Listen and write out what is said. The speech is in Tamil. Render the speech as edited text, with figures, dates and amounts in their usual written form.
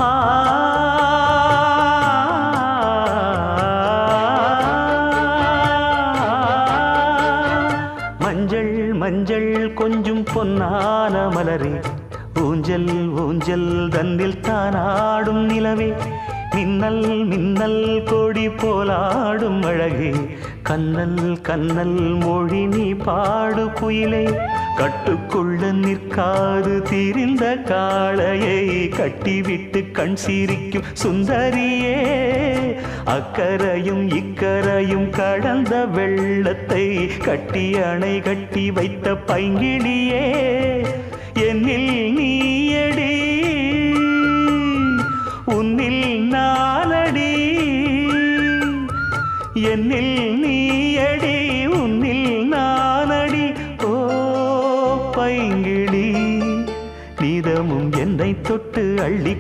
ஆ மஞ்சள் மஞ்சள் கொஞ்சம் பொன்னான மலரே, ஊஞ்சல் ஊஞ்சல் தன்னில் தானாடும் நிலவே, மின்னல் மின்னல் கொடி போலாடும் அழகே, கண்ணல் கண்ணல் மொழி நீ பாடு குயிலே, கட்டுக்குள்ள நிற்காது திரிந்த காளையை கட்டிவிட்டு கண் சிரிக்கும் சுந்தரியே, அக்கரையும் இக்கரையும் கடந்த வெள்ளத்தை கட்டி அணை கட்டி வைத்த பைங்கிளியே, என்னில் நீயடி உன்னில் நானடி, என்னில் நீயடி உன்னில் நானடி. ஓ பைங்கிளி, நீதமும் என்னை தொட்டு அள்ளி